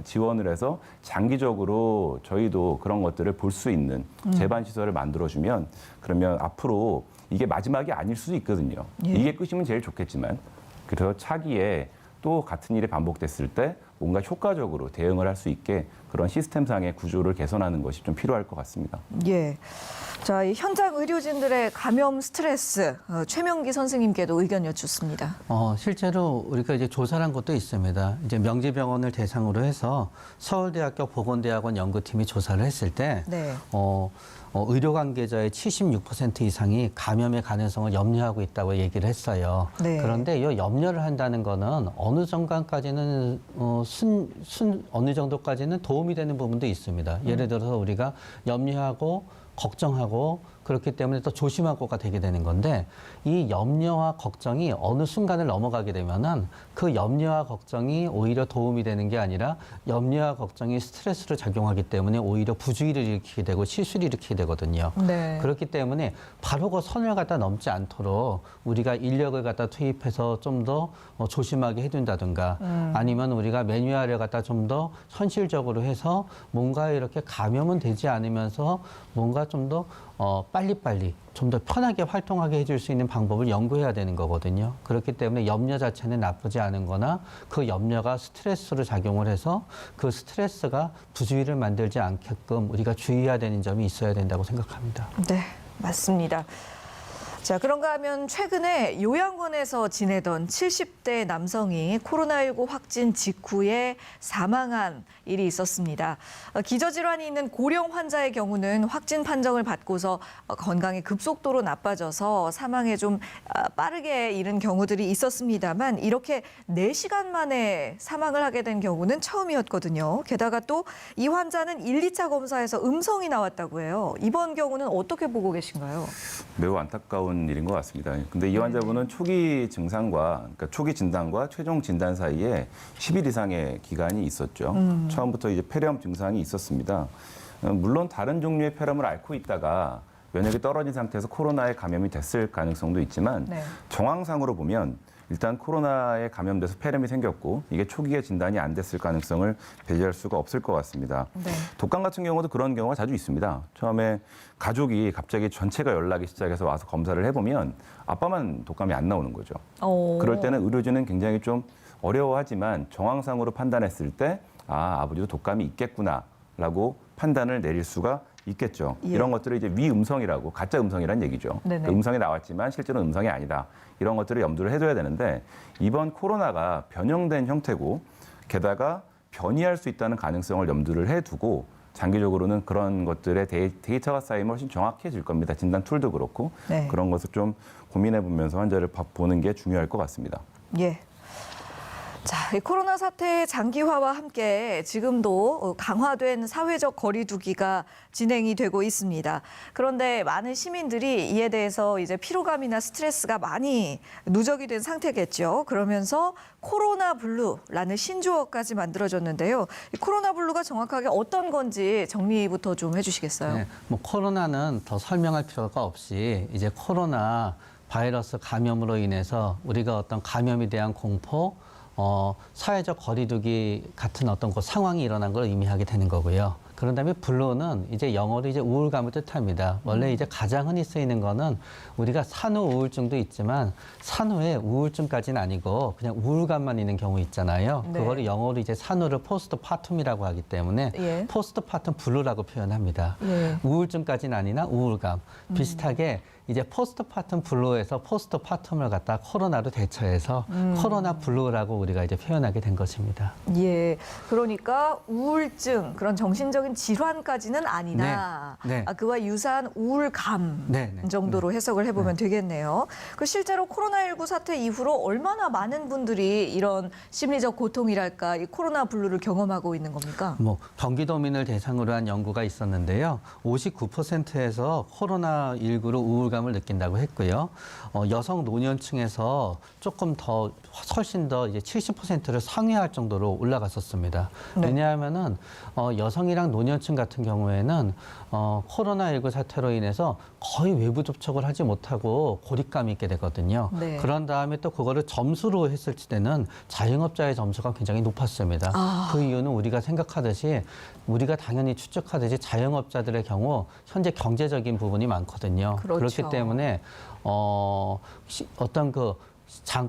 지원을 해서 장기적으로 저희도 그런 것들을 볼 수 있는 재반 시설을 만들어주면 그러면 앞으로 이게 마지막이 아닐 수도 있거든요. 예. 이게 끝이면 제일 좋겠지만 그래서 차기에 또 같은 일이 반복됐을 때 뭔가 효과적으로 대응을 할 수 있게 그런 시스템상의 구조를 개선하는 것이 좀 필요할 것 같습니다. 예. 자, 이 현장 의료진들의 감염 스트레스, 최명기 선생님께도 의견 여쭙습니다. 실제로 우리가 이제 조사를 한 것도 있습니다. 이제 명지병원을 대상으로 해서 서울대학교 보건대학원 연구팀이 조사를 했을 때, 네. 의료 관계자의 76% 이상이 감염의 가능성을 염려하고 있다고 얘기를 했어요. 네. 그런데 이 염려를 한다는 거는 어느 정도까지는 어느 정도까지는 도움이 되는 부분도 있습니다. 예를 들어서 우리가 염려하고 걱정하고 그렇기 때문에 또 조심하고가 되게 되는 건데 이 염려와 걱정이 어느 순간을 넘어가게 되면은 그 염려와 걱정이 오히려 도움이 되는 게 아니라 염려와 걱정이 스트레스로 작용하기 때문에 오히려 부주의를 일으키게 되고 실수를 일으키게 되거든요. 네. 그렇기 때문에 바로 그 선을 갖다 넘지 않도록 우리가 인력을 갖다 투입해서 좀 더 조심하게 해둔다든가 아니면 우리가 매뉴얼을 갖다 좀 더 현실적으로 해서 뭔가 이렇게 감염은 되지 않으면서 뭔가 좀 더 빨리빨리 좀 더 편하게 활동하게 해줄 수 있는 방법을 연구해야 되는 거거든요. 그렇기 때문에 염려 자체는 나쁘지 않은 거나 그 염려가 스트레스로 작용을 해서 그 스트레스가 부주의를 만들지 않게끔 우리가 주의해야 되는 점이 있어야 된다고 생각합니다. 네, 맞습니다. 자, 그런가 하면 최근에 요양원에서 지내던 70대 남성이 코로나19 확진 직후에 사망한 일이 있었습니다. 기저질환이 있는 고령 환자의 경우는 확진 판정을 받고서 건강이 급속도로 나빠져서 사망에 좀 빠르게 이른 경우들이 있었습니다만 이렇게 4시간 만에 사망을 하게 된 경우는 처음이었거든요. 게다가 또 이 환자는 1, 2차 검사에서 음성이 나왔다고 해요. 이번 경우는 어떻게 보고 계신가요? 매우 안타까운 일인 것 같습니다. 근데 이 환자분은 초기 증상과, 그러니까 초기 진단과 최종 진단 사이에 10일 이상의 기간이 있었죠. 처음부터 이제 폐렴 증상이 있었습니다. 물론 다른 종류의 폐렴을 앓고 있다가 면역이 떨어진 상태에서 코로나에 감염이 됐을 가능성도 있지만 네. 정황상으로 보면 일단 코로나에 감염돼서 폐렴이 생겼고 이게 초기에 진단이 안 됐을 가능성을 배제할 수가 없을 것 같습니다. 네. 독감 같은 경우도 그런 경우가 자주 있습니다. 처음에 가족이 갑자기 전체가 연락이 시작해서 와서 검사를 해보면 아빠만 독감이 안 나오는 거죠. 그럴 때는 의료진은 굉장히 좀 어려워하지만 정황상으로 판단했을 때 아버지도 독감이 있겠구나라고 판단을 내릴 수가 있겠죠. 예. 이런 것들을 이제 위음성이라고 가짜 음성이란 얘기죠. 네네. 그 음성이 나왔지만 실제로 음성이 아니다. 이런 것들을 염두를 해둬야 되는데 이번 코로나가 변형된 형태고 게다가 변이할 수 있다는 가능성을 염두를 해두고 장기적으로는 그런 것들의 데이터가 쌓이면 훨씬 정확해질 겁니다. 진단 툴도 그렇고 네. 그런 것을 좀 고민해 보면서 환자를 보는 게 중요할 것 같습니다. 예. 자, 이 코로나 사태의 장기화와 함께 지금도 강화된 사회적 거리두기가 진행이 되고 있습니다. 그런데 많은 시민들이 이에 대해서 이제 피로감이나 스트레스가 많이 누적이 된 상태겠죠. 그러면서 코로나 블루라는 신조어까지 만들어졌는데요. 이 코로나 블루가 정확하게 어떤 건지 정리부터 좀 해주시겠어요? 네, 뭐 코로나는 더 설명할 필요가 없이 이제 코로나 바이러스 감염으로 인해서 우리가 어떤 감염에 대한 공포, 사회적 거리두기 같은 어떤 그 상황이 일어난 걸 의미하게 되는 거고요. 그런 다음에 블루는 이제 영어로 이제 우울감을 뜻합니다. 원래 이제 가장 흔히 쓰이는 거는 우리가 산후 우울증도 있지만 산후에 우울증까지는 아니고 그냥 우울감만 있는 경우 있잖아요. 네. 그거를 영어로 이제 산후를 포스트파툼이라고 하기 때문에 예. 포스트파툼 블루라고 표현합니다. 예. 우울증까지는 아니나 우울감. 비슷하게 이제 포스트파텀 블루에서 포스트파텀을 갖다 코로나로 대처해서 코로나 블루라고 우리가 이제 표현하게 된 것입니다. 예, 그러니까 우울증 그런 정신적인 질환까지는 아니다. 네, 네. 그와 유사한 우울감 네, 네. 정도로 해석을 해보면 되겠네요. 그 실제로 코로나19 사태 이후로 얼마나 많은 분들이 이런 심리적 고통이랄까 이 코로나 블루를 경험하고 있는 겁니까? 뭐 경기도민을 대상으로 한 연구가 있었는데요. 59%에서 코로나19로 우울감을 느낀다고 했고요. 여성 노년층에서 조금 더 훨씬 더 이제 70%를 상회할 정도로 올라갔었습니다. 네. 왜냐하면은 여성이랑 노년층 같은 경우에는 코로나19 사태로 인해서 거의 외부 접촉을 하지 못하고 고립감이 있게 되거든요. 네. 그런 다음에 또 그거를 점수로 했을 때는 자영업자의 점수가 굉장히 높았습니다. 그 이유는 우리가 생각하듯이 우리가 당연히 추측하듯이 자영업자들의 경우 현재 경제적인 부분이 많거든요. 그렇죠. 그렇기 때문에 어떤 그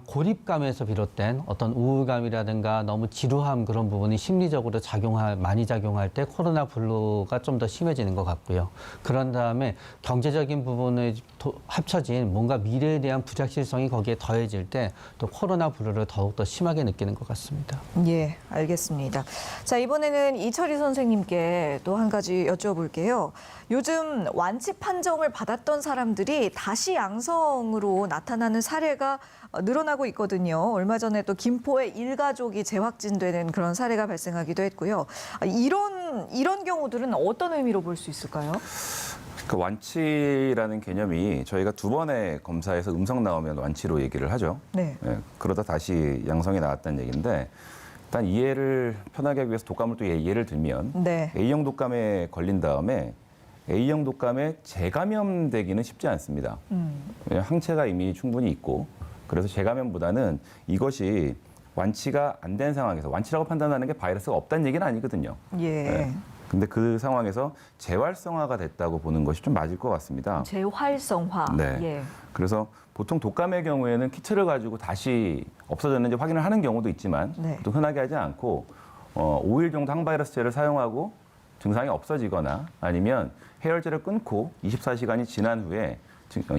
고립감에서 비롯된 어떤 우울감이라든가 너무 지루함 그런 부분이 심리적으로 많이 작용할 때 코로나 블루가 좀 더 심해지는 것 같고요. 그런 다음에 경제적인 부분에 합쳐진 뭔가 미래에 대한 불확실성이 거기에 더해질 때 또 코로나 블루를 더욱더 심하게 느끼는 것 같습니다. 예, 알겠습니다. 자, 이번에는 이철희 선생님께 또 한 가지 여쭤볼게요. 요즘 완치 판정을 받았던 사람들이 다시 양성으로 나타나는 사례가 늘어나고 있거든요. 얼마 전에 또 김포에 일가족이 재확진되는 그런 사례가 발생하기도 했고요. 이런 경우들은 어떤 의미로 볼 수 있을까요? 그 완치라는 개념이 저희가 2번의 검사에서 음성 나오면 완치로 얘기를 하죠. 네. 예, 그러다 다시 양성이 나왔다는 얘기인데 일단 이해를 편하게 하기 위해서 독감을 또 예를 들면 네. A형 독감에 걸린 다음에 A형 독감에 재감염되기는 쉽지 않습니다. 왜냐하면 항체가 이미 충분히 있고 그래서 재감염보다는 이것이 완치가 안 된 상황에서 완치라고 판단하는 게 바이러스가 없다는 얘기는 아니거든요. 예. 근데 그 상황에서 재활성화가 됐다고 보는 것이 좀 맞을 것 같습니다. 재활성화. 네. 예. 그래서 보통 독감의 경우에는 키트를 가지고 다시 없어졌는지 확인을 하는 경우도 있지만 네. 또 흔하게 하지 않고 5일 정도 항바이러스제를 사용하고 증상이 없어지거나 아니면 해열제를 끊고 24시간이 지난 후에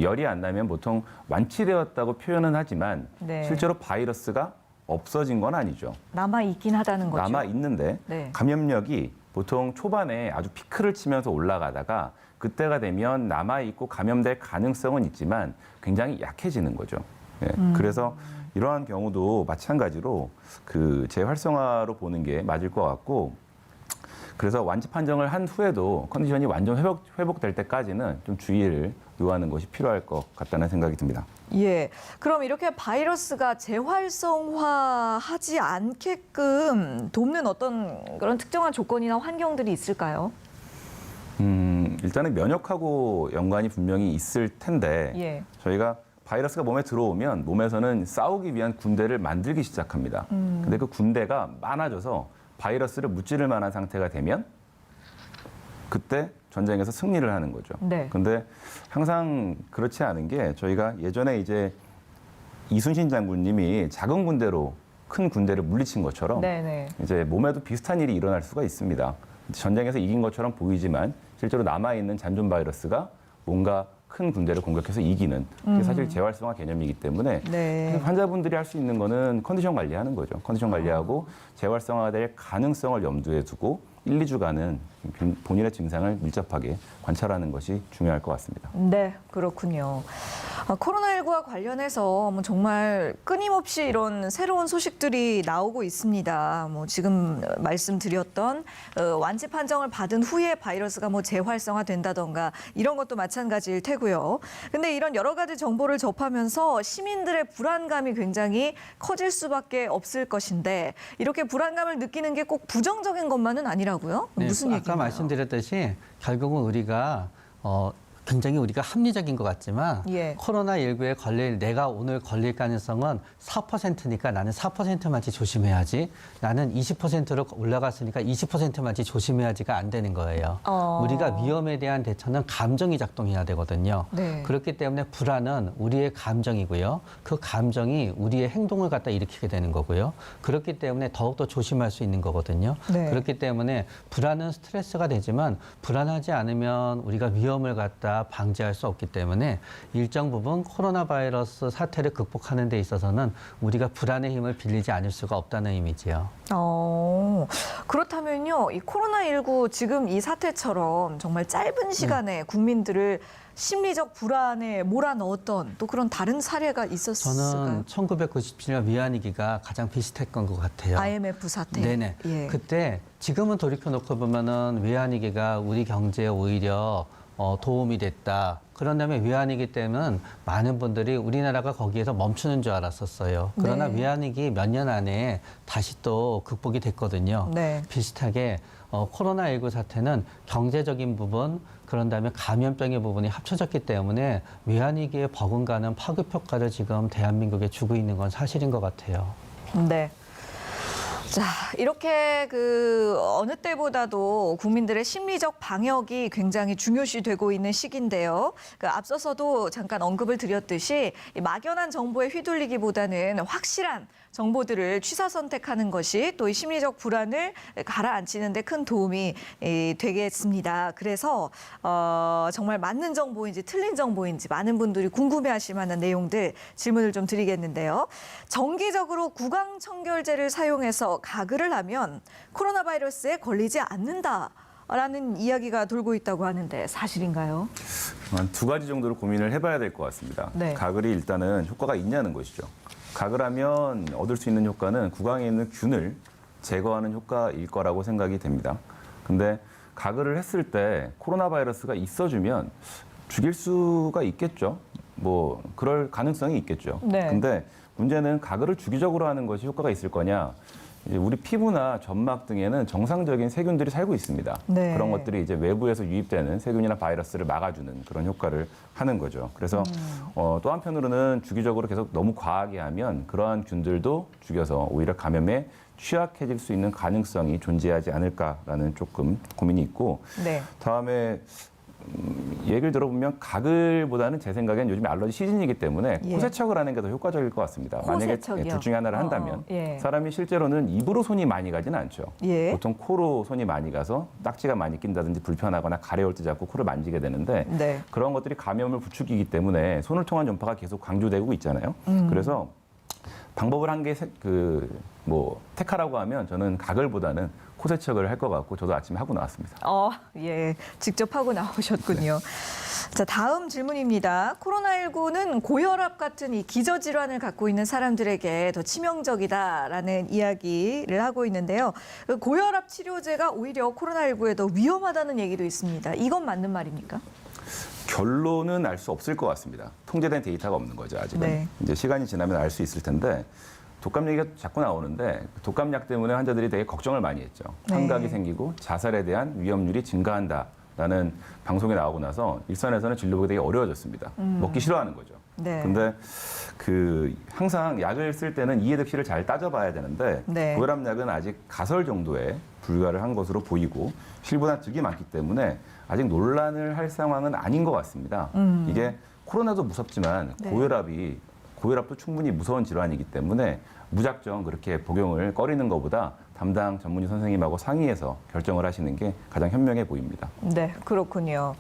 열이 안 나면 보통 완치되었다고 표현은 하지만 네. 실제로 바이러스가 없어진 건 아니죠. 남아 있긴 하다는 거죠. 남아 있는데 네. 감염력이 보통 초반에 아주 피크를 치면서 올라가다가 그때가 되면 남아 있고 감염될 가능성은 있지만 굉장히 약해지는 거죠. 예, 그래서 이러한 경우도 마찬가지로 그 재활성화로 보는 게 맞을 것 같고 그래서 완치 판정을 한 후에도 컨디션이 완전 회복될 때까지는 좀 주의를 요하는 것이 필요할 것 같다는 생각이 듭니다. 예. 그럼 이렇게 바이러스가 재활성화하지 않게끔 돕는 어떤 그런 특정한 조건이나 환경들이 있을까요? 일단은 면역하고 연관이 분명히 있을 텐데 예. 저희가 바이러스가 몸에 들어오면 몸에서는 싸우기 위한 군대를 만들기 시작합니다. 근데 그 군대가 많아져서 바이러스를 무찌를 만한 상태가 되면 그때 전쟁에서 승리를 하는 거죠. 네. 근데 항상 그렇지 않은 게 저희가 예전에 이제 이순신 장군님이 작은 군대로 큰 군대를 물리친 것처럼 네네. 이제 몸에도 비슷한 일이 일어날 수가 있습니다. 전쟁에서 이긴 것처럼 보이지만 실제로 남아있는 잔존 바이러스가 뭔가 큰 군대를 공격해서 이기는 그게 사실 재활성화 개념이기 때문에 네. 환자분들이 할 수 있는 거는 컨디션 관리하는 거죠. 컨디션 관리하고 재활성화될 가능성을 염두에 두고 1, 2주간은 본인의 증상을 밀접하게 관찰하는 것이 중요할 것 같습니다. 네, 그렇군요. 코로나19와 관련해서 뭐 정말 끊임없이 이런 새로운 소식들이 나오고 있습니다. 뭐 지금 말씀드렸던 완치 판정을 받은 후에 바이러스가 뭐 재활성화된다던가 이런 것도 마찬가지일 테고요. 근데 이런 여러 가지 정보를 접하면서 시민들의 불안감이 굉장히 커질 수밖에 없을 것인데 이렇게 불안감을 느끼는 게 꼭 부정적인 것만은 아니라고요? 네, 무슨 아까 얘기인가요? 말씀드렸듯이 결국은 우리가 굉장히 우리가 합리적인 것 같지만 예. 코로나19에 내가 오늘 걸릴 가능성은 4%니까 나는 4%만치 조심해야지. 나는 20%로 올라갔으니까 20%만치 조심해야지가 안 되는 거예요. 우리가 위험에 대한 대처는 감정이 작동해야 되거든요. 네. 그렇기 때문에 불안은 우리의 감정이고요. 그 감정이 우리의 행동을 갖다 일으키게 되는 거고요. 그렇기 때문에 더욱더 조심할 수 있는 거거든요. 네. 그렇기 때문에 불안은 스트레스가 되지만 불안하지 않으면 우리가 위험을 갖다 방지할 수 없기 때문에 일정 부분 코로나 바이러스 사태를 극복하는 데 있어서는 우리가 불안의 힘을 빌리지 않을 수가 없다는 의미지요. 그렇다면요, 이 코로나19 지금 이 사태처럼 정말 짧은 시간에 국민들을 심리적 불안에 몰아넣었던 또 그런 다른 사례가 있었을까요? 저는 1997년 위안위기가 가장 비슷했던 것 같아요. IMF 사태. 네네. 예. 그때 지금은 돌이켜놓고 보면은 위안위기가 우리 경제에 오히려 도움이 됐다. 그런 다음에 위안위기 때는 많은 분들이 우리나라가 거기에서 멈추는 줄 알았었어요. 그러나 네. 위안위기 몇 년 안에 다시 또 극복이 됐거든요. 네. 비슷하게 코로나19 사태는 경제적인 부분, 그런 다음에 감염병의 부분이 합쳐졌기 때문에 위안위기에 버금가는 파급 효과를 지금 대한민국에 주고 있는 건 사실인 것 같아요. 네. 자, 이렇게 어느 때보다도 국민들의 심리적 방역이 굉장히 중요시되고 있는 시기인데요. 앞서서도 잠깐 언급을 드렸듯이 이 막연한 정보에 휘둘리기보다는 확실한 정보들을 취사 선택하는 것이 또 이 심리적 불안을 가라앉히는 데 큰 도움이 되겠습니다. 그래서 정말 맞는 정보인지 틀린 정보인지 많은 분들이 궁금해하실 만한 내용들 질문을 좀 드리겠는데요. 정기적으로 구강청결제를 사용해서 가글을 하면 코로나 바이러스에 걸리지 않는다라는 이야기가 돌고 있다고 하는데 사실인가요? 한 두 가지 정도로 고민을 해봐야 될 것 같습니다. 네. 가글이 일단은 효과가 있냐는 것이죠. 가글하면 얻을 수 있는 효과는 구강에 있는 균을 제거하는 효과일 거라고 생각이 됩니다. 근데 가글을 했을 때 코로나 바이러스가 있어주면 죽일 수가 있겠죠. 뭐 그럴 가능성이 있겠죠. 네. 근데 문제는 가글을 주기적으로 하는 것이 효과가 있을 거냐? 이제 우리 피부나 점막 등에는 정상적인 세균들이 살고 있습니다. 네. 그런 것들이 이제 외부에서 유입되는 세균이나 바이러스를 막아주는 그런 효과를 하는 거죠. 그래서 또 한편으로는 주기적으로 계속 너무 과하게 하면 그러한 균들도 죽여서 오히려 감염에 취약해질 수 있는 가능성이 존재하지 않을까라는 조금 고민이 있고 네. 다음에 얘기를 들어보면 가글보다는 제 생각엔 요즘 알러지 시즌이기 때문에 예. 코세척을 하는 게 더 효과적일 것 같습니다. 만약에 코세척이요? 둘 중에 하나를 한다면 예. 사람이 실제로는 입으로 손이 많이 가지는 않죠. 예. 보통 코로 손이 많이 가서 딱지가 많이 낀다든지 불편하거나 가려울 때 자꾸 코를 만지게 되는데 네. 그런 것들이 감염을 부추기기 때문에 손을 통한 전파가 계속 강조되고 있잖아요. 그래서 방법을 한 개 택하라고 하면 저는 가글보다는 코세척을 할 것 같고 저도 아침에 하고 나왔습니다. 예. 직접 하고 나오셨군요. 자, 다음 질문입니다. 코로나19는 고혈압 같은 이 기저질환을 갖고 있는 사람들에게 더 치명적이다라는 이야기를 하고 있는데요. 고혈압 치료제가 오히려 코로나19에 더 위험하다는 얘기도 있습니다. 이건 맞는 말입니까? 결론은 알 수 없을 것 같습니다. 통제된 데이터가 없는 거죠, 아직은. 네. 이제 시간이 지나면 알 수 있을 텐데 독감 얘기가 자꾸 나오는데 독감약 때문에 환자들이 되게 걱정을 많이 했죠. 네. 환각이 생기고 자살에 대한 위험률이 증가한다. 라는 방송에 나오고 나서 일선에서는 진료보기 되게 어려워졌습니다. 먹기 싫어하는 거죠. 네. 근데 항상 약을 쓸 때는 이해득실을 잘 따져봐야 되는데 네. 고혈압약은 아직 가설 정도에 불과를 한 것으로 보이고 실보다 득이 많기 때문에 아직 논란을 할 상황은 아닌 것 같습니다. 이게 코로나도 무섭지만 네. 고혈압도 충분히 무서운 질환이기 때문에 무작정 그렇게 복용을 꺼리는 것보다 담당 전문의 선생님하고 상의해서 결정을 하시는 게 가장 현명해 보입니다. 네, 그렇군요.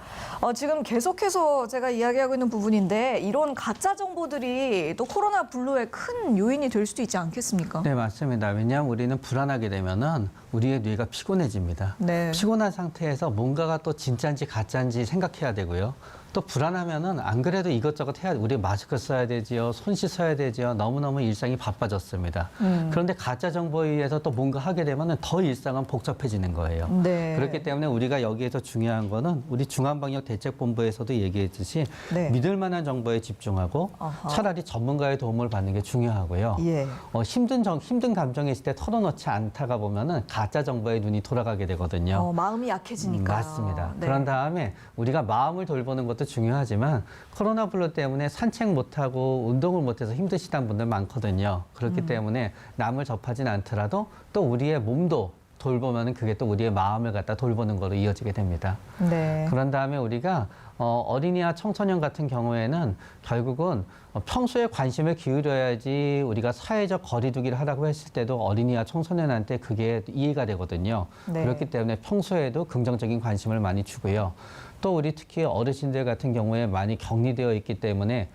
지금 계속해서 제가 이야기하고 있는 부분인데 이런 가짜 정보들이 또 코로나 분류의 큰 요인이 될 수도 있지 않겠습니까? 네, 맞습니다. 왜냐하면 우리는 불안하게 되면은 우리의 뇌가 피곤해집니다. 네. 피곤한 상태에서 뭔가가 또 진짜인지 가짜인지 생각해야 되고요. 또 불안하면은 안 그래도 이것저것 해야 우리 마스크 써야 되지요, 손 씻어야 되지요. 너무너무 일상이 바빠졌습니다. 그런데 가짜 정보에 의해서 또 뭔가 하게 되면은 더 일상은 복잡해지는 거예요. 네. 그렇기 때문에 우리가 여기에서 중요한 거는 우리 중앙방역대책본부에서도 얘기했듯이 네. 믿을 만한 정보에 집중하고 아하. 차라리 전문가의 도움을 받는 게 중요하고요. 예. 힘든 감정이 있을 때 털어놓지 않다가 보면은 가짜 정보에 눈이 돌아가게 되거든요. 마음이 약해지니까. 맞습니다. 네. 그런 다음에 우리가 마음을 돌보는 것도 중요하지만 코로나 블루 때문에 산책 못하고 운동을 못해서 힘드시다는 분들 많거든요. 그렇기 때문에 남을 접하진 않더라도 또 우리의 몸도 돌보면 그게 또 우리의 마음을 갖다 돌보는 거로 이어지게 됩니다. 네. 그런 다음에 우리가 어린이와 청소년 같은 경우에는 결국은 평소에 관심을 기울여야지 우리가 사회적 거리두기를 하라고 했을 때도 어린이와 청소년한테 그게 이해가 되거든요. 네. 그렇기 때문에 평소에도 긍정적인 관심을 많이 주고요. 또 우리 특히 어르신들 같은 경우에 많이 격리되어 있기 때문에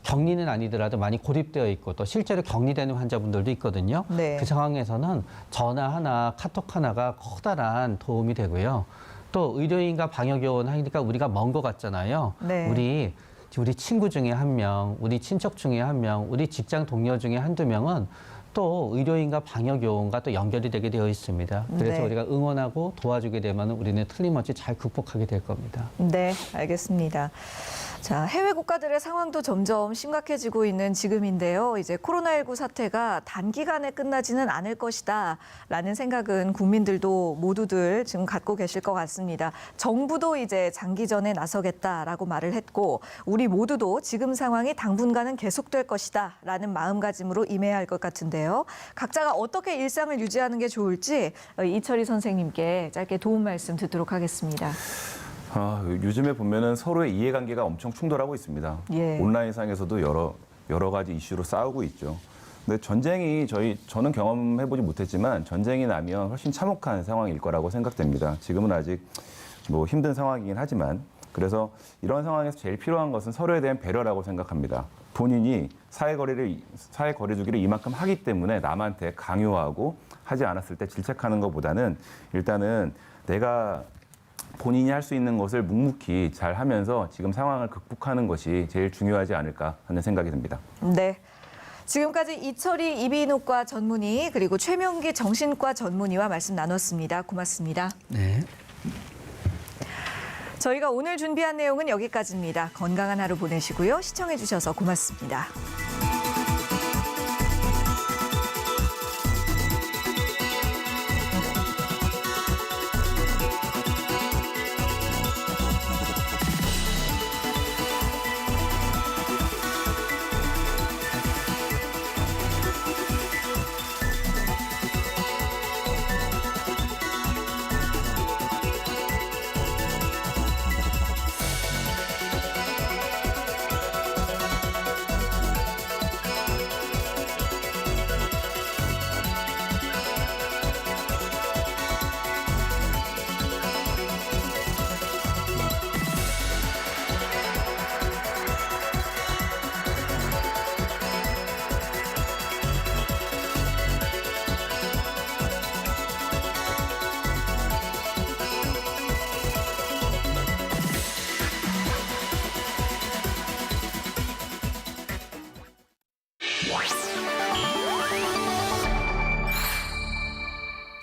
격리는 아니더라도 많이 고립되어 있고 또 실제로 격리되는 환자분들도 있거든요. 네. 그 상황에서는 전화 하나, 카톡 하나가 커다란 도움이 되고요. 또 의료인과 방역요원 하니까 우리가 먼 것 같잖아요. 네. 우리 친구 중에 한 명, 우리 친척 중에 한 명, 우리 직장 동료 중에 한두 명은 또 의료인과 방역요원과 또 연결이 되게 되어 있습니다. 그래서 네. 우리가 응원하고 도와주게 되면 우리는 틀림없이 잘 극복하게 될 겁니다. 네, 알겠습니다. 자, 해외 국가들의 상황도 점점 심각해지고 있는 지금인데요. 이제 코로나19 사태가 단기간에 끝나지는 않을 것이다 라는 생각은 국민들도 모두들 지금 갖고 계실 것 같습니다. 정부도 이제 장기전에 나서겠다라고 말을 했고 우리 모두도 지금 상황이 당분간은 계속될 것이다 라는 마음가짐으로 임해야 할 것 같은데요. 각자가 어떻게 일상을 유지하는 게 좋을지 이철희 선생님께 짧게 도움 말씀 듣도록 하겠습니다. 요즘에 보면은 서로의 이해관계가 엄청 충돌하고 있습니다. 예. 온라인상에서도 여러 가지 이슈로 싸우고 있죠. 근데 전쟁이 저는 경험해보지 못했지만 전쟁이 나면 훨씬 참혹한 상황일 거라고 생각됩니다. 지금은 아직 힘든 상황이긴 하지만 그래서 이런 상황에서 제일 필요한 것은 서로에 대한 배려라고 생각합니다. 본인이 사회거리두기를 이만큼 하기 때문에 남한테 강요하고 하지 않았을 때 질책하는 것보다는 일단은 내가 본인이 할 수 있는 것을 묵묵히 잘 하면서 지금 상황을 극복하는 것이 제일 중요하지 않을까 하는 생각이 듭니다. 네. 지금까지 이철희 이비인후과 전문의 그리고 최명기 정신과 전문의와 말씀 나눴습니다. 고맙습니다. 네. 저희가 오늘 준비한 내용은 여기까지입니다. 건강한 하루 보내시고요. 시청해 주셔서 고맙습니다.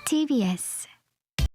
TBS